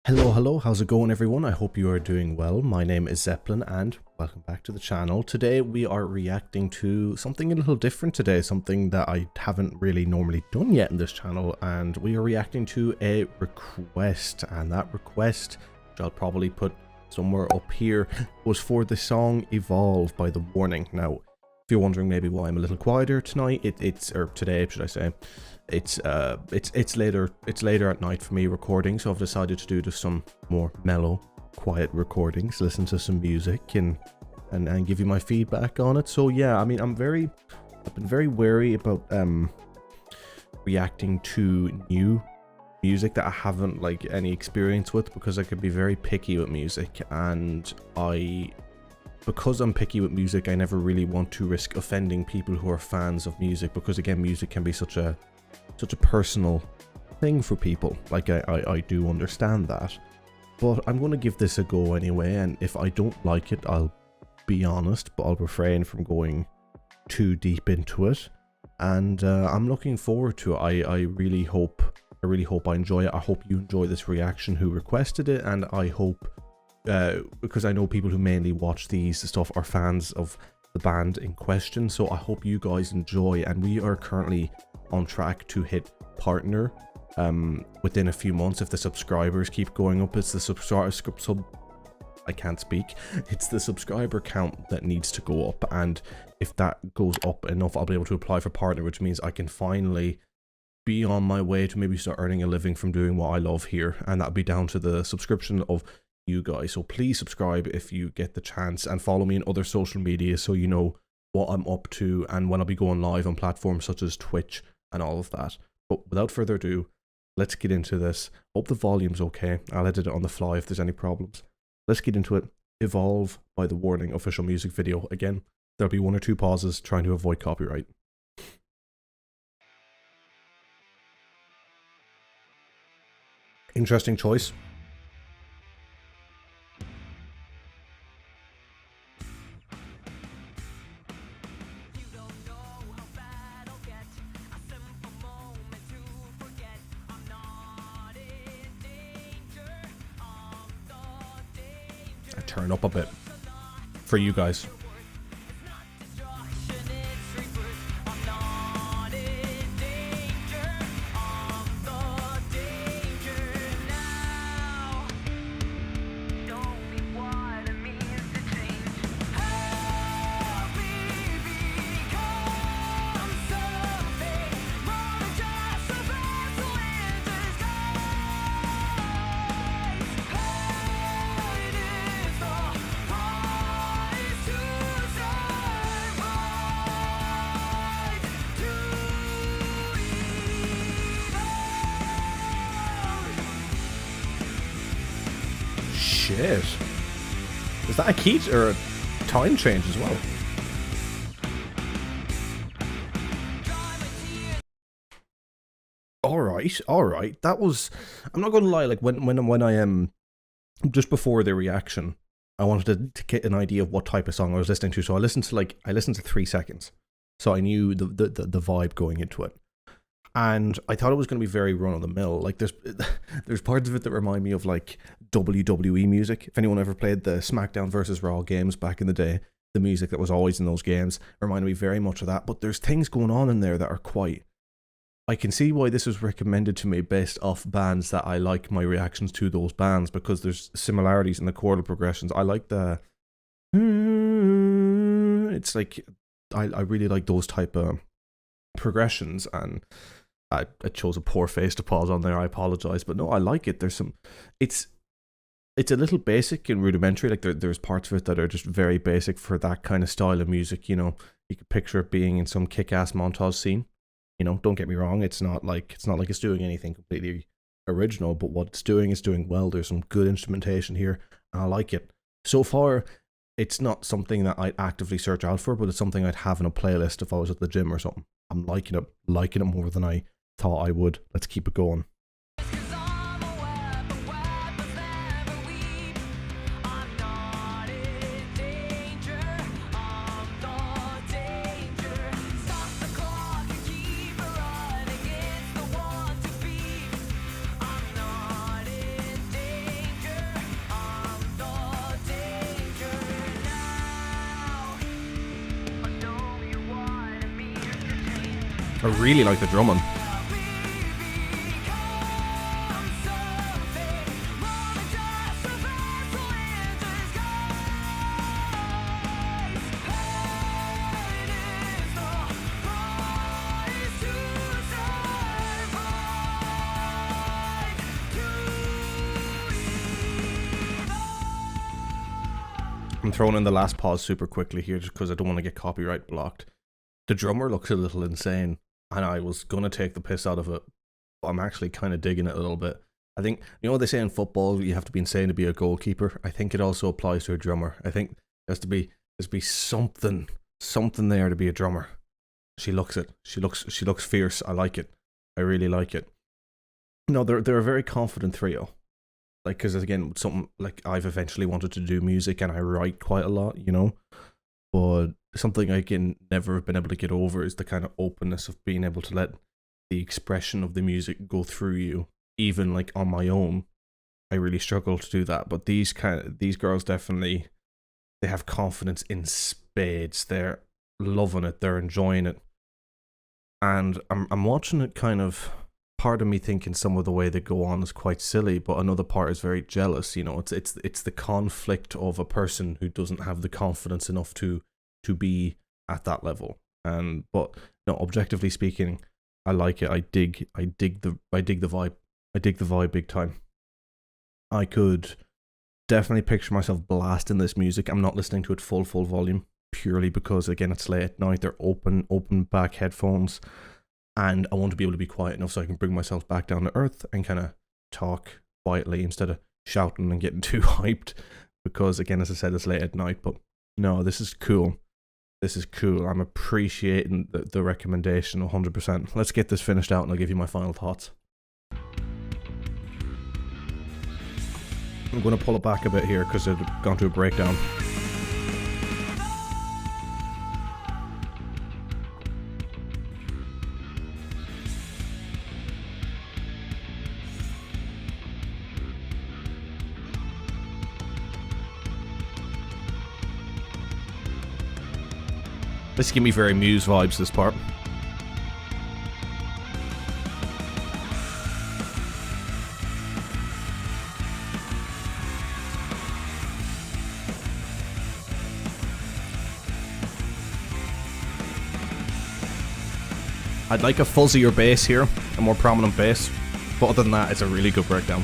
Hello, how's it going everyone? I hope you are doing well. My name is Zeppelin and welcome back to the channel. Today we are reacting to something a little different today, something that I haven't really normally done yet in this channel, and we are reacting to a request, and that request, which I'll probably put somewhere up here, was for the song Evolve by The Warning. Now, if you're wondering maybe why I'm a little quieter tonight, or today should I say, it's later at night for me recording, so I've decided to do just some more mellow, quiet recordings, listen to some music and give you my feedback on it. So yeah, I mean, I've been very wary about reacting to new music that I haven't like any experience with, because I could be very picky with music, and because I'm picky with music, I never really want to risk offending people who are fans of music, because again, music can be such a personal thing for people. Like I do understand that, but I'm going to give this a go anyway, and if I don't like it, I'll be honest, but I'll refrain from going too deep into it, and I'm looking forward to it. I really hope I enjoy it. I hope you enjoy this reaction who requested it, and I hope because I know people who mainly watch these stuff are fans of the band in question, so I hope you guys enjoy. And we are currently on track to hit partner within a few months if the subscribers keep going up. It's the it's the subscriber count that needs to go up, and if that goes up enough, I'll be able to apply for partner, which means I can finally be on my way to maybe start earning a living from doing what I love here, and that'll be down to the subscription of you guys. So please subscribe if you get the chance, and follow me on other social media so you know what I'm up to and when I'll be going live on platforms such as Twitch and all of that. But without further ado, let's get into this. Hope the volume's okay. I'll edit it on the fly if there's any problems. Let's get into it. Evolve by The Warning official music video. Again, there'll be one or two pauses trying to avoid copyright. Interesting choice. I turn up a bit for you guys. Shit. Is that a key or a time change as well? Alright. That was, I'm not gonna lie, like when I just before the reaction, I wanted to get an idea of what type of song I was listening to. So I listened to 3 seconds. So I knew the vibe going into it. And I thought it was going to be very run-of-the-mill. Like, there's parts of it that remind me of, like, WWE music. If anyone ever played the SmackDown versus Raw games back in the day, the music that was always in those games reminded me very much of that. But there's things going on in there that are quite... I can see why this was recommended to me based off bands that I like my reactions to those bands, because there's similarities in the chordal progressions. I like the... It's like... I really like those type of progressions, and... I chose a poor face to pause on there. I apologize, but no, I like it. There's some, it's a little basic and rudimentary. Like there's parts of it that are just very basic for that kind of style of music. You know, you could picture it being in some kick-ass montage scene. You know, don't get me wrong. It's not like it's doing anything completely original, but what it's doing is doing well. There's some good instrumentation here, and I like it. So far, it's not something that I'd actively search out for, but it's something I'd have in a playlist if I was at the gym or something. I'm liking it more than I thought I would. Let's keep it going. I really like the drumming. I'm throwing in the last pause super quickly here just because I don't want to get copyright blocked. The drummer looks a little insane, and I was going to take the piss out of it, but I'm actually kind of digging it a little bit. I think, you know what they say in football, you have to be insane to be a goalkeeper? I think it also applies to a drummer. I think there has to be something there to be a drummer. She looks it. She looks fierce. I like it. I really like it. No, they're a very confident trio. Like, because again, something like I've eventually wanted to do music and I write quite a lot, you know, but something I can never have been able to get over is the kind of openness of being able to let the expression of the music go through you. Even like on my own, I really struggle to do that. But these girls definitely, they have confidence in spades. They're loving it. They're enjoying it, and I'm watching it kind of. Part of me thinking some of the way they go on is quite silly, but another part is very jealous. You know, it's the conflict of a person who doesn't have the confidence enough to be at that level. And but no, objectively speaking, I like it. I dig the vibe. I dig the vibe big time. I could definitely picture myself blasting this music. I'm not listening to it full volume purely because again it's late at night. They're open back headphones. And I want to be able to be quiet enough so I can bring myself back down to earth and kind of talk quietly instead of shouting and getting too hyped. Because again, as I said, it's late at night. But no, this is cool. This is cool. I'm appreciating the recommendation 100%. Let's get this finished out and I'll give you my final thoughts. I'm going to pull it back a bit here because I've gone to a breakdown. This give me very Muse vibes, this part. I'd like a fuzzier bass here, a more prominent bass, but other than that, it's a really good breakdown.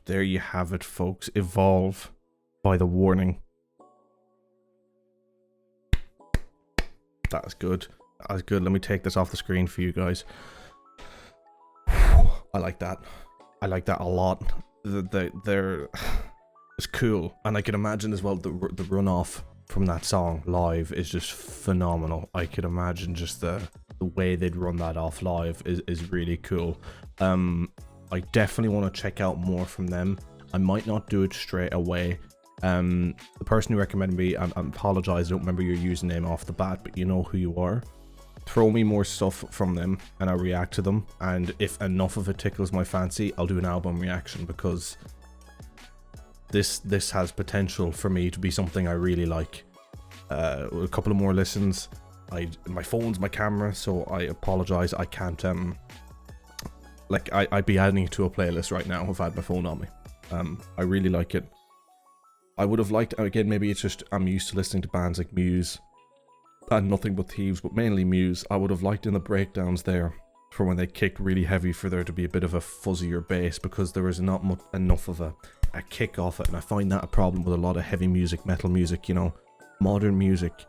There you have it, folks. Evolve by The Warning. That is good. That is good. Let me take this off the screen for you guys. I like that. I like that a lot. They're it's cool, and I can imagine as well the runoff from that song live is just phenomenal. I could imagine just the way they'd run that off live is really cool. I definitely want to check out more from them. I might not do it straight away. The person who recommended me, I apologize, I don't remember your username off the bat, but you know who you are. Throw me more stuff from them and I'll react to them. And if enough of it tickles my fancy, I'll do an album reaction, because this has potential for me to be something I really like. A couple of more listens. My phone's my camera, so I apologize. I can't like I'd be adding it to a playlist right now if I had my phone on me. I really like it. I would have liked, again, maybe it's just I'm used to listening to bands like Muse and Nothing But Thieves, but mainly Muse. I would have liked in the breakdowns there for when they kicked really heavy for there to be a bit of a fuzzier bass, because there is not enough of a kick off it, and I find that a problem with a lot of heavy music, metal music, you know. Modern music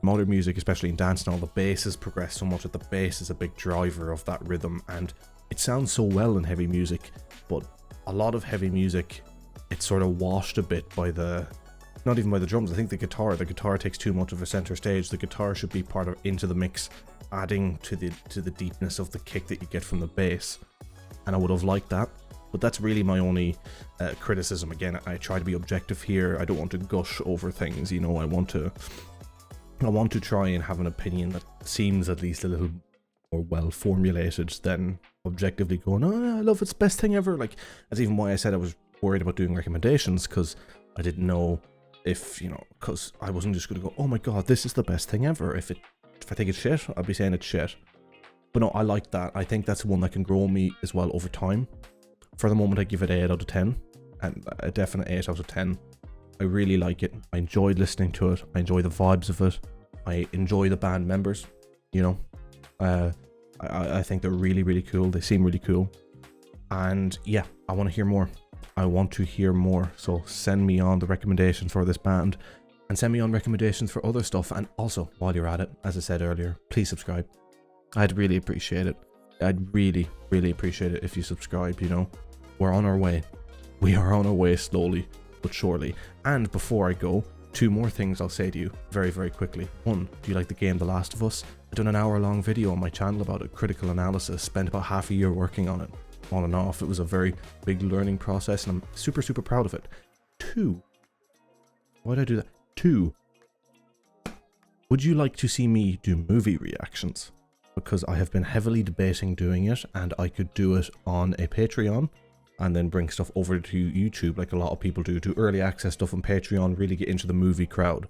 modern music, especially in dance and all, the bass has progressed so much that the bass is a big driver of that rhythm, and it sounds so well in heavy music. But a lot of heavy music, it's sort of washed a bit by not even by the drums. I think the guitar takes too much of a center stage. The guitar should be part of into the mix, adding to the deepness of the kick that you get from the bass. And I would have liked that, but that's really my only criticism. Again, I try to be objective here. I don't want to gush over things, you know. I want to try and have an opinion that seems at least a little more well formulated than objectively going, oh, I love it's best thing ever. Like, that's even why I said I was worried about doing recommendations, because I didn't know if, you know, because I wasn't just going to go, oh my god, this is the best thing ever. If I think it's shit, I'll be saying it's shit. But no, I like that. I think that's one that can grow me as well over time. For the moment, I give it 8 out of 10, and a definite 8 out of 10. I really like it. I enjoyed listening to it. I enjoy the vibes of it. I enjoy the band members, you know. I think they're really, really cool. They seem really cool. And yeah, I want to hear more. I want to hear more. So send me on the recommendations for this band, and send me on recommendations for other stuff. And also, while you're at it, as I said earlier, please subscribe. I'd really appreciate it. I'd really, really appreciate it if you subscribe, you know. We're on our way. We are on our way slowly but surely. And before I go, 2 more things I'll say to you very, very quickly. 1, do you like the game The Last of Us? I've done an hour-long video on my channel about it, critical analysis, spent about half a year working on it, on and off. It was a very big learning process, and I'm super, super proud of it. 2, why did I do that? 2, would you like to see me do movie reactions? Because I have been heavily debating doing it, and I could do it on a Patreon and then bring stuff over to YouTube like a lot of people do early access stuff on Patreon, really get into the movie crowd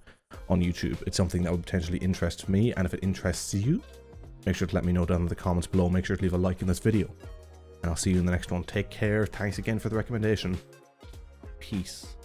on YouTube. It's something that would potentially interest me, and if it interests you, make sure to let me know down in the comments below. Make sure to leave a like in this video, and I'll see you in the next one. Take care. Thanks again for the recommendation. Peace.